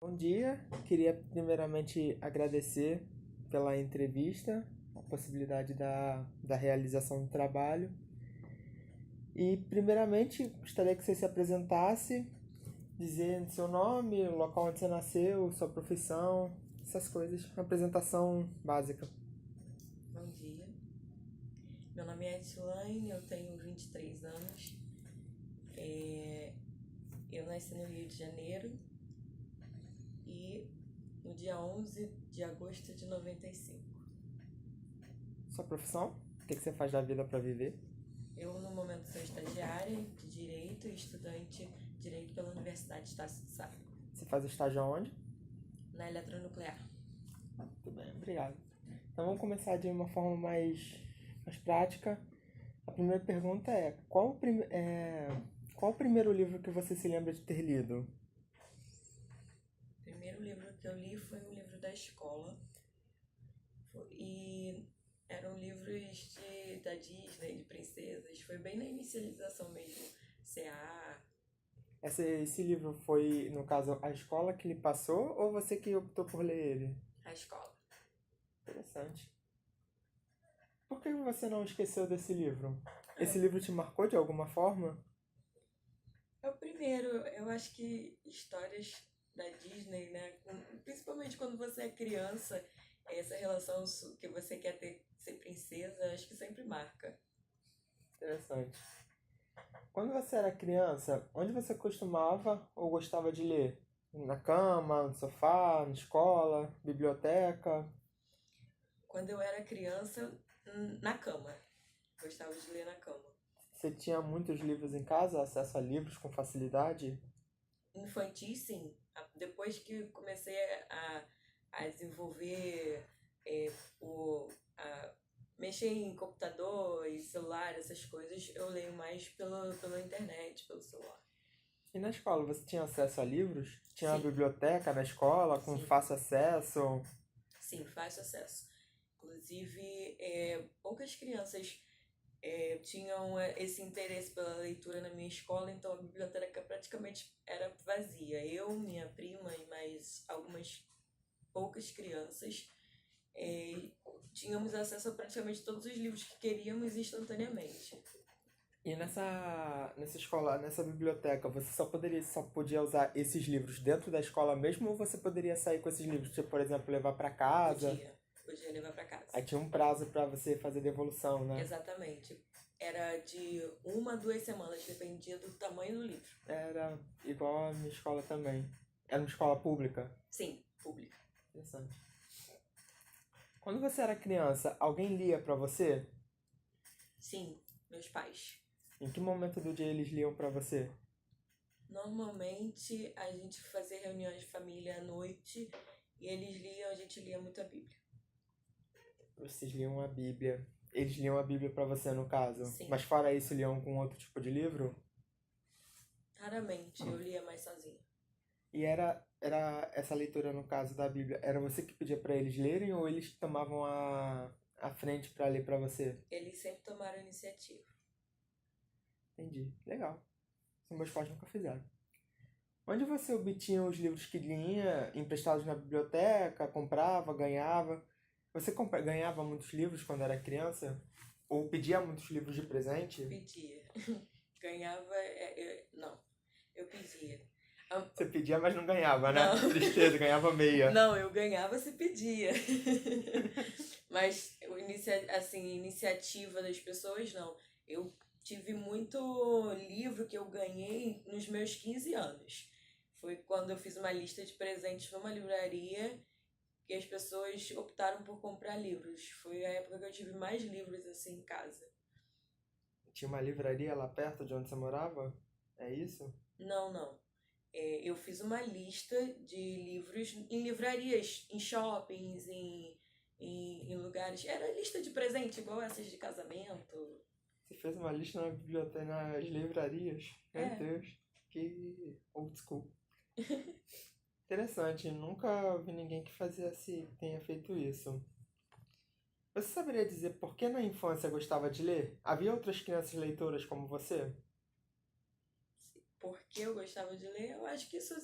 Bom dia, queria primeiramente agradecer pela entrevista, a possibilidade da realização do trabalho. E primeiramente gostaria que você se apresentasse, dizendo seu nome, o local onde você nasceu, sua profissão, essas coisas, uma apresentação básica. Bom dia, meu nome é Etilane, eu tenho 23 anos. Eu nasci no Rio de Janeiro e no dia 11 de agosto de 95. Sua profissão? O que você faz da vida para viver? Eu, no momento, sou estagiária de Direito e estudante de Direito pela Universidade de Estácio de Sá, Você faz estágio aonde? na eletronuclear. Muito bem, obrigado. Então vamos começar de uma forma mais prática. A primeira pergunta é: qual o primeiro livro que você se lembra de ter lido? O primeiro livro que eu li foi um livro da escola e eram livros da Disney, de princesas. Foi bem na inicialização mesmo, CA, Esse livro foi, no caso, a escola que lhe passou ou você que optou por ler ele? a escola. Interessante. Por que você não esqueceu desse livro? Esse Ah, livro te marcou de alguma forma? é o primeiro, eu acho que histórias da Disney, né? Principalmente quando você é criança, essa relação que você quer ter, ser princesa, acho que sempre marca. Interessante. Quando você era criança, onde você costumava ou gostava de ler? Na cama, no sofá, na escola, biblioteca? Quando eu era criança, na cama. Gostava de ler na cama. Você tinha muitos livros em casa, acesso a livros com facilidade? Infantil, sim. Depois que comecei a desenvolver, é, a mexer em computador e celular, essas coisas, eu leio mais pela internet, pelo celular. E na escola, você tinha acesso a livros? Tinha uma Sim, biblioteca na escola com sim, fácil acesso? sim, fácil acesso. Inclusive, poucas crianças tinham esse interesse pela leitura na minha escola, então a biblioteca praticamente era vazia. Eu, minha prima e mais algumas poucas crianças eh, tínhamos acesso a praticamente todos os livros que queríamos instantaneamente. E nessa escola, nessa biblioteca, você só podia usar esses livros dentro da escola mesmo ou você poderia sair com esses livros, tipo, por exemplo, levar para casa? Podia levar para casa. Aí tinha um prazo para você fazer devolução, né? Exatamente. Era de 1 a 2 semanas, dependia do tamanho do livro. Era igual a minha escola também. Era uma escola pública. Sim, pública. Interessante. Quando você era criança, alguém lia para você? Sim, meus pais. Em que momento do dia eles liam para você? Normalmente a gente fazia reuniões de família à noite e eles liam, a gente lia muito a Bíblia. Vocês liam a Bíblia. Eles liam a Bíblia para você, no caso. Sim, Mas fora isso, liam algum outro tipo de livro? raramente eu lia mais sozinha. E era essa leitura, no caso da Bíblia, era você que pedia para eles lerem ou eles tomavam a frente para ler para você? Eles sempre tomaram a iniciativa. Entendi. Legal. Isso meus pais nunca fizeram. Onde você obtinha os livros que lia emprestados na biblioteca, comprava, ganhava? Você ganhava muitos livros quando era criança? Ou pedia muitos livros de presente? Pedia. Ganhava. Não, eu pedia. Ah, Você pedia, mas não ganhava, né? Não, Tristeza, ganhava meia. não, eu ganhava se pedia. Mas assim, iniciativa das pessoas, não. Eu tive muito livro que eu ganhei nos meus 15 anos. Foi quando eu fiz uma lista de presentes numa livraria que as pessoas optaram por comprar livros. Foi a época que eu tive mais livros assim em casa. Tinha uma livraria lá perto de onde você morava? É isso? Não, não. Eu fiz uma lista de livros em livrarias, em shoppings, em lugares. Era lista de presente, igual essas de casamento. Você fez uma lista na biblioteca, nas livrarias? Meu É, Deus, que old school. Interessante, nunca vi ninguém que tenha feito isso. Você saberia dizer por que na infância gostava de ler? Havia outras crianças leitoras como você? porque eu gostava de ler, eu acho que isso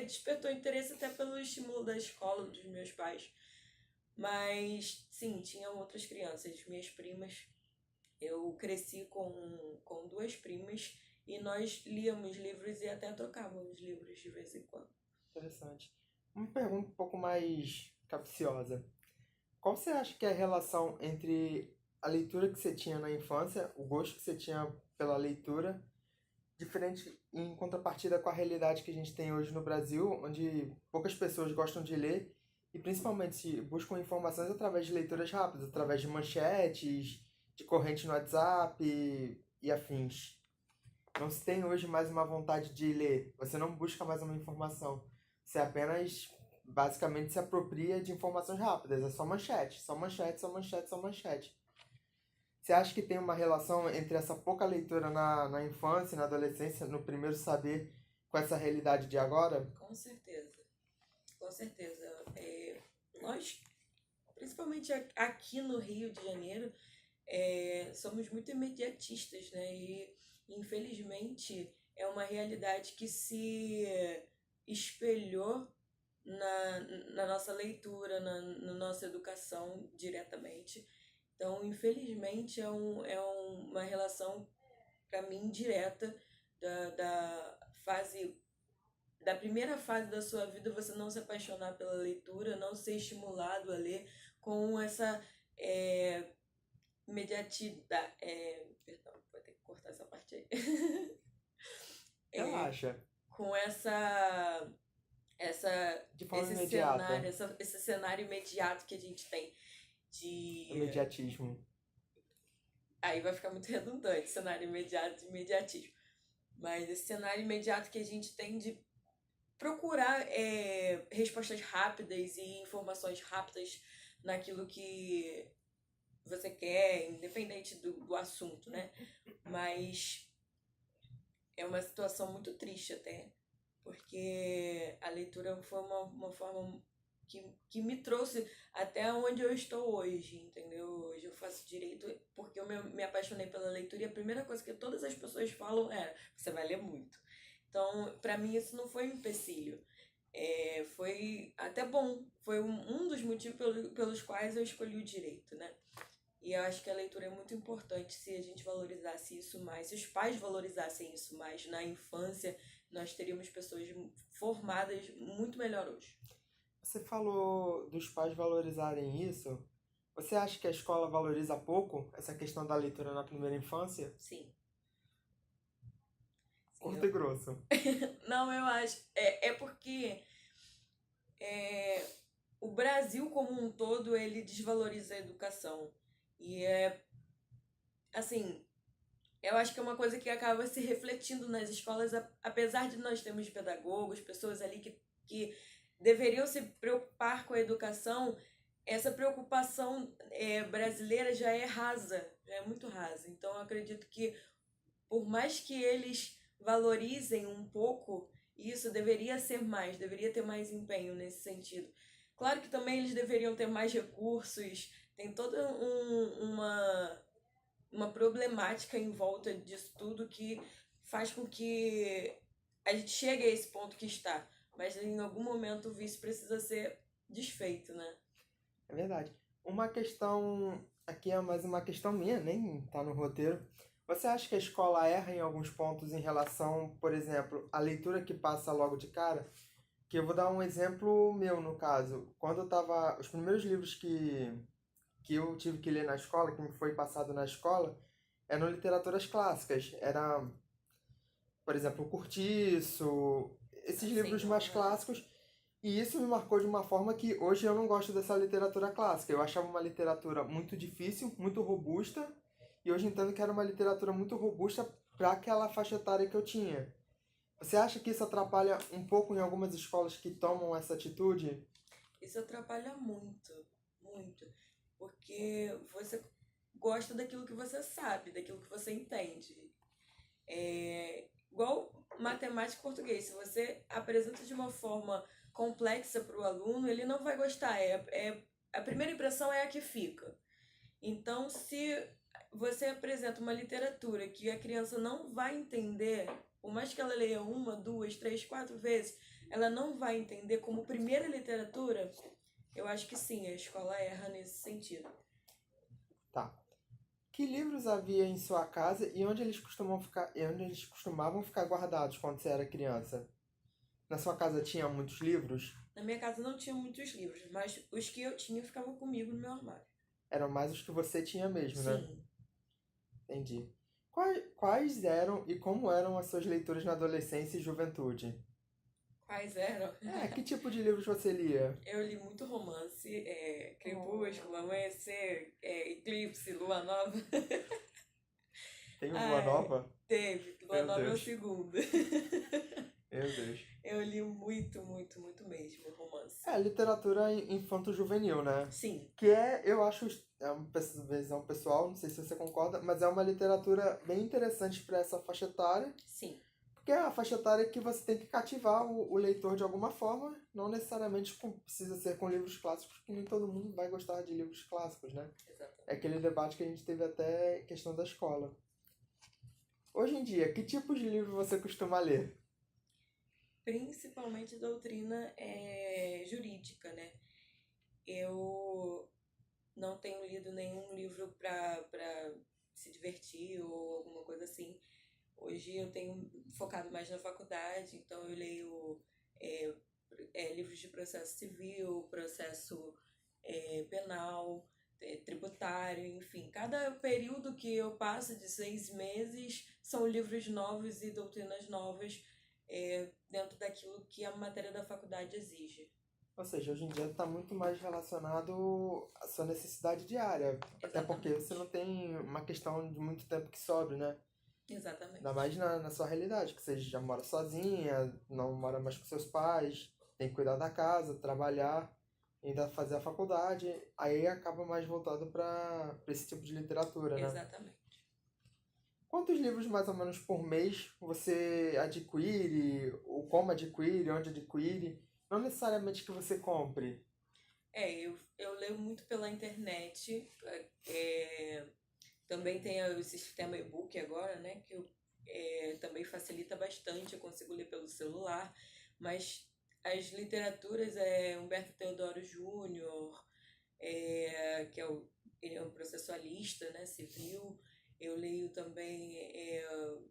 despertou interesse até pelo estímulo da escola, dos meus pais. Mas, sim, tinham outras crianças, minhas primas. Eu cresci com duas primas e nós líamos livros e até trocávamos livros de vez em quando. Interessante. Uma pergunta um pouco mais capciosa. Qual você acha que é a relação entre a leitura que você tinha na infância, o gosto que você tinha pela leitura, diferente em contrapartida com a realidade que a gente tem hoje no Brasil, onde poucas pessoas gostam de ler e principalmente buscam informações através de leituras rápidas, através de manchetes, de corrente no WhatsApp e afins. Não se tem hoje mais uma vontade de ler, você não busca mais uma informação, você apenas basicamente se apropria de informações rápidas, é só manchete, só manchete, só manchete, só manchete. Você acha que tem uma relação entre essa pouca leitura na infância, na adolescência, no primeiro saber, com essa realidade de agora? Com certeza, com certeza. Nós, principalmente aqui no Rio de Janeiro, somos muito imediatistas, né? E infelizmente é uma realidade que se espelhou na nossa leitura, na nossa educação diretamente. Então, infelizmente, uma relação, para mim, direta da primeira fase da sua vida, você não se apaixonar pela leitura, não ser estimulado a ler com essa imediatidade. Perdão, vou ter que cortar essa parte aí. Relaxa. Com esse imediata. esse cenário imediato que a gente tem de imediatismo. Aí vai ficar muito redundante, cenário imediato de imediatismo. Mas esse cenário imediato que a gente tem de procurar respostas rápidas e informações rápidas naquilo que você quer, independente do assunto, né? Mas é uma situação muito triste até, porque a leitura foi uma forma que me trouxe até onde eu estou hoje, entendeu? Hoje eu faço direito porque eu me apaixonei pela leitura e a primeira coisa que todas as pessoas falam é: você vai ler muito. Então, para mim, isso não foi um empecilho. Foi até bom. Foi um dos motivos pelos quais eu escolhi o direito, né? E eu acho que a leitura é muito importante. Se a gente valorizasse isso mais, se os pais valorizassem isso mais na infância, nós teríamos pessoas formadas muito melhor hoje. Você falou dos pais valorizarem isso. Você acha que a escola valoriza pouco essa questão da leitura na primeira infância? Sim. Curto e grosso. Não, eu acho. Porque o Brasil como um todo, ele desvaloriza a educação. E assim, eu acho que é uma coisa que acaba se refletindo nas escolas, apesar de nós termos pedagogos, pessoas ali que deveriam se preocupar com a educação, essa preocupação brasileira já é rasa, já é muito rasa. Então eu acredito que, por mais que eles valorizem um pouco, isso deveria ser mais, deveria ter mais empenho nesse sentido. Claro que também eles deveriam ter mais recursos, tem toda uma problemática em volta disso tudo que faz com que a gente chegue a esse ponto que está. Mas em algum momento o vício precisa ser desfeito, né? É verdade. Uma questão, aqui é mais uma questão minha, nem tá no roteiro. Você acha que a escola erra em alguns pontos em relação, por exemplo, à leitura que passa logo de cara? Que eu vou dar um exemplo meu, no caso. Quando eu tava... Os primeiros livros que eu tive que ler na escola, que me foi passado na escola, eram literaturas clássicas. Era, por exemplo, o Cortiço, esses livros mais clássicos. E isso me marcou de uma forma que hoje eu não gosto dessa literatura clássica. Eu achava uma literatura muito difícil, muito robusta, e hoje entendo que era uma literatura muito robusta para aquela faixa etária que eu tinha. Você acha que isso atrapalha um pouco em algumas escolas que tomam essa atitude? Isso atrapalha muito, muito. Porque você gosta daquilo que você sabe, daquilo que você entende. Igual matemática e português. Se você apresenta de uma forma complexa para o aluno, ele não vai gostar. A primeira impressão é a que fica. Então, se você apresenta uma literatura que a criança não vai entender, por mais que ela leia 1, 2, 3, 4 vezes, ela não vai entender como primeira literatura, eu acho que sim, a escola erra nesse sentido. Tá. Que livros havia em sua casa e onde eles costumam ficar, e onde eles costumavam ficar guardados quando você era criança? Na sua casa tinha muitos livros? Na minha casa não tinha muitos livros, mas os que eu tinha ficavam comigo no meu armário. Eram mais os que você tinha mesmo, né? Sim. Entendi. Quais eram e como eram as suas leituras na adolescência e juventude? Quais eram? Que tipo de livros você lia? Eu li muito romance, Crepúsculo, Amanhecer, Eclipse, Lua Nova. Tem o Lua Ai, Nova? teve. Lua Meu Nova é o Deus. segundo. Meu Deus. Eu li muito, muito, muito mesmo romance. Literatura infanto-juvenil, né? Sim, Que eu acho, é uma visão pessoal, não sei se você concorda, mas é uma literatura bem interessante para essa faixa etária, sim, porque é a faixa etária que você tem que cativar o leitor de alguma forma, não necessariamente precisa ser com livros clássicos, porque nem todo mundo vai gostar de livros clássicos, né? exatamente. É aquele debate que a gente teve até questão da escola. Hoje em dia, que tipo de livro você costuma ler? Principalmente doutrina jurídica, né? Eu não tenho lido nenhum livro para se divertir ou alguma coisa assim. Hoje eu tenho focado mais na faculdade, então eu leio é, livros de processo civil, processo penal, tributário, enfim. Cada período que eu passo de 6 meses são livros novos e doutrinas novas dentro daquilo que a matéria da faculdade exige. Ou seja, hoje em dia está muito mais relacionado à sua necessidade diária. Até porque Exatamente. você não tem uma questão de muito tempo que sobre, né? Exatamente. Ainda mais na sua realidade, que você já mora sozinha, não mora mais com seus pais, tem que cuidar da casa, trabalhar, ainda fazer a faculdade. Aí acaba mais voltado para esse tipo de literatura, né? Exatamente. Quantos livros mais ou menos por mês você adquire, ou como adquire, onde adquire? Não necessariamente que você compre. Eu leio muito pela internet. Também tem o sistema e-book agora, né? Que também facilita bastante. Eu consigo ler pelo celular. Mas as literaturas Humberto Teodoro Júnior, que ele é um processualista, né, civil. Eu leio também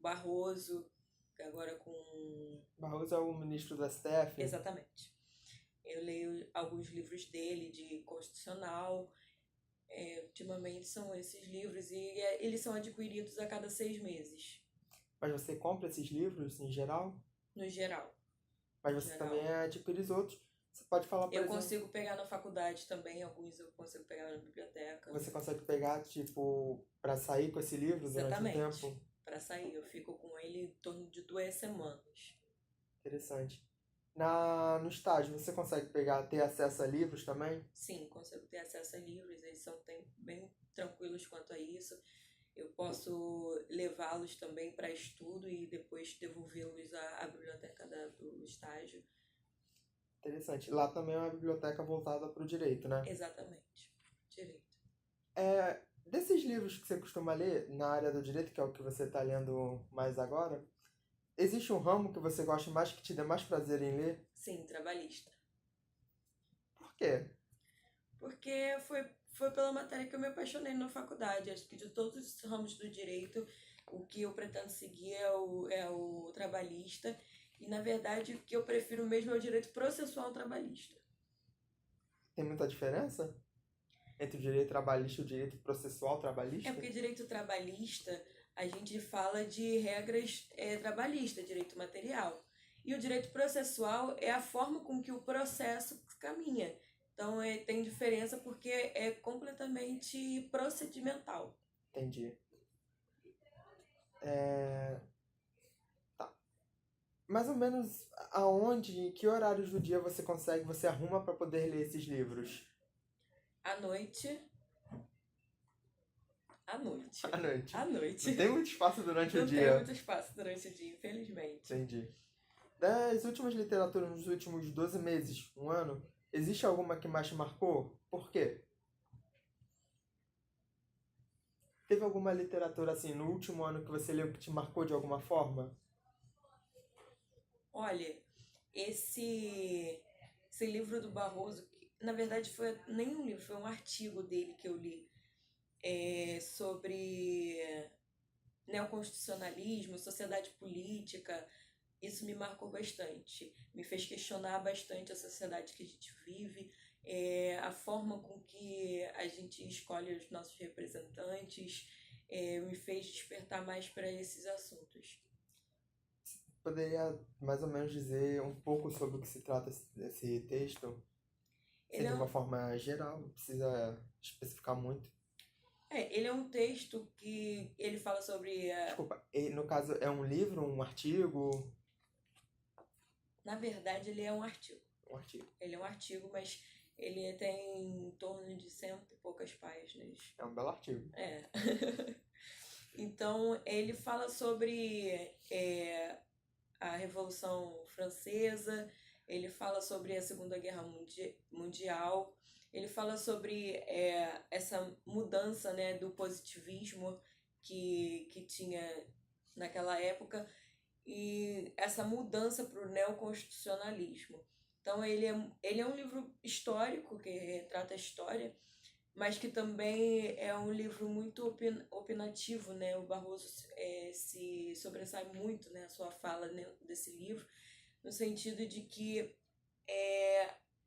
Barroso, agora com... Barroso é o ministro do STF? Exatamente. Eu leio alguns livros dele de constitucional. Ultimamente são esses livros e eles são adquiridos a cada 6 meses. Mas você compra esses livros em geral? No geral. Mas você também adquire os outros. Você pode falar, por Eu exemplo... consigo pegar na faculdade também, alguns eu consigo pegar na biblioteca. Você consegue pegar, tipo, pra sair com esse livro durante um tempo? Para sair. Eu fico com ele em torno de 2 semanas. Interessante. No estágio, você consegue ter acesso a livros também? Sim, consigo ter acesso a livros. Eles são bem tranquilos quanto a isso. Eu posso levá-los também para estudo e depois devolvê-los à biblioteca do estágio. Interessante. Lá também é uma biblioteca voltada para o direito, né? Exatamente. Direito. Desses livros que você costuma ler na área do direito, que é o que você está lendo mais agora, existe um ramo que você gosta mais, que te dê mais prazer em ler? Sim, trabalhista. Por quê? Porque foi pela matéria que eu me apaixonei na faculdade. Acho que de todos os ramos do direito, o que eu pretendo seguir é o trabalhista. E, na verdade, o que eu prefiro mesmo é o direito processual trabalhista. Tem muita diferença entre o direito trabalhista e o direito processual trabalhista? Porque direito trabalhista, a gente fala de regras trabalhistas, direito material. E o direito processual é a forma com que o processo caminha. Então, tem diferença porque é completamente procedimental. Entendi. Tá. Mais ou menos aonde, em que horários do dia você arruma para poder ler esses livros? À noite. À noite. À noite. À noite. Não tem muito espaço durante o dia. Não tem muito espaço durante o dia, infelizmente. Entendi. Das últimas literaturas nos últimos 12 meses, um ano, existe alguma que mais te marcou? Por quê? Teve alguma literatura assim no último ano que você leu que te marcou de alguma forma? Olha, esse livro do Barroso, que, na verdade foi nem um livro, foi um artigo dele que eu li, sobre neoconstitucionalismo, sociedade política. Isso me marcou bastante, me fez questionar bastante a sociedade que a gente vive, a forma com que a gente escolhe os nossos representantes, me fez despertar mais para esses assuntos. Poderia mais ou menos dizer um pouco sobre o que se trata esse texto? Ele Sim, é, de uma um- forma geral, não precisa especificar muito. ele é um texto que ele fala sobre. Desculpa, e no caso é um livro, um artigo? Na verdade, ele é um artigo. Um artigo. Ele é um artigo, mas ele tem em torno de 100 e poucas páginas. É um belo artigo. É. Então, ele fala sobre a Revolução Francesa, ele fala sobre a Segunda Guerra Mundial, ele fala sobre essa mudança, né, do positivismo que tinha naquela época e essa mudança para o neoconstitucionalismo. Então, ele é um livro histórico, que retrata a história, mas que também é um livro muito opinativo, né? O Barroso se sobressai muito, né, a sua fala desse livro, no sentido de que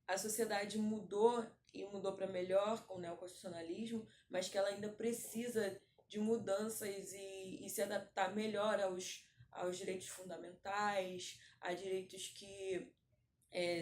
a sociedade mudou e mudou para melhor com o neoconstitucionalismo, mas que ela ainda precisa de mudanças e se adaptar melhor aos direitos fundamentais, a direitos que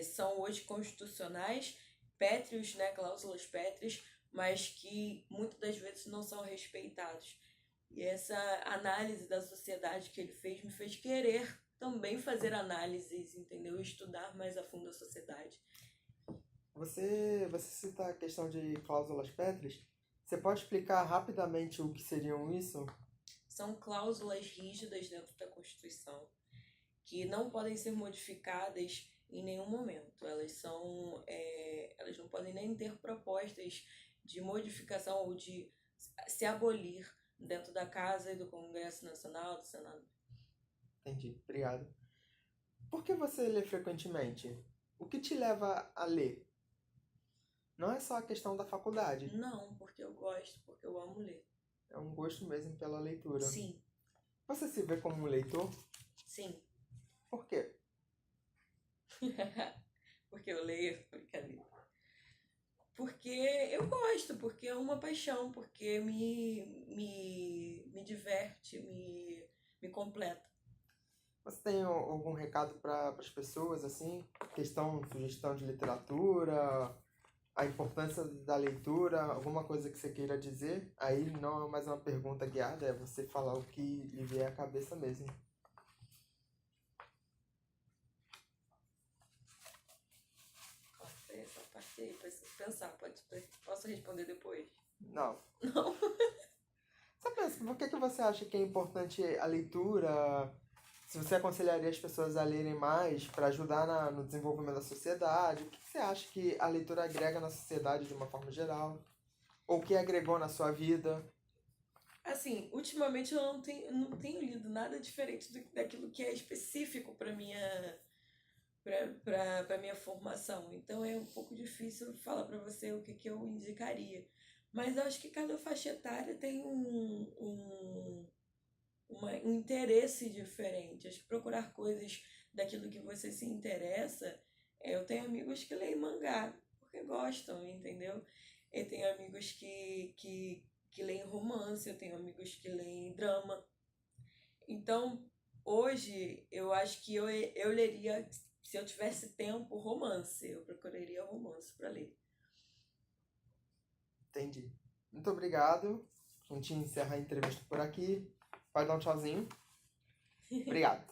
são hoje constitucionais, pétreos, né, cláusulas pétreas, mas que muitas das vezes não são respeitados. E essa análise da sociedade que ele fez me fez querer também fazer análises, entendeu? Estudar mais a fundo a sociedade. Você cita a questão de cláusulas pétreas. Você pode explicar rapidamente o que seriam isso? São cláusulas rígidas dentro da Constituição que não podem ser modificadas em nenhum momento. Elas não podem nem ter propostas de modificação ou de se abolir dentro da Casa e do Congresso Nacional, do Senado. Entendi, obrigado. Por que você lê frequentemente? O que te leva a ler? Não é só a questão da faculdade, Não, porque eu gosto, porque eu amo ler. é um gosto mesmo pela leitura. Sim, Você se vê como um leitor? sim. Por quê? Porque eu leio, brincadeira. Porque eu gosto, porque é uma paixão, porque me diverte, me completa. Você tem algum recado para as pessoas, assim? Sugestão de literatura, a importância da leitura, alguma coisa que você queira dizer? Aí não é mais uma pergunta guiada, é você falar o que lhe vier à cabeça mesmo. Essa parte aí, preciso pensar, posso responder depois? Não. Não? Você pensa, por que você acha que é importante a leitura? Se você aconselharia as pessoas a lerem mais para ajudar no desenvolvimento da sociedade, o que você acha que a leitura agrega na sociedade de uma forma geral? Ou o que agregou na sua vida? Assim, ultimamente eu não tenho lido nada diferente daquilo que é específico para minha formação. Então é um pouco difícil falar para você o que eu indicaria. Mas eu acho que cada faixa etária tem um interesse diferente. Acho que procurar coisas daquilo que você se interessa. Eu tenho amigos que leem mangá porque gostam, entendeu? Eu tenho amigos que leem romance, eu tenho amigos que leem drama. Então, hoje, eu acho que eu leria, se eu tivesse tempo, romance. Eu procuraria romance para ler. Entendi. Muito obrigado. A gente encerra a entrevista por aqui. Pode dar um tchauzinho. Obrigado.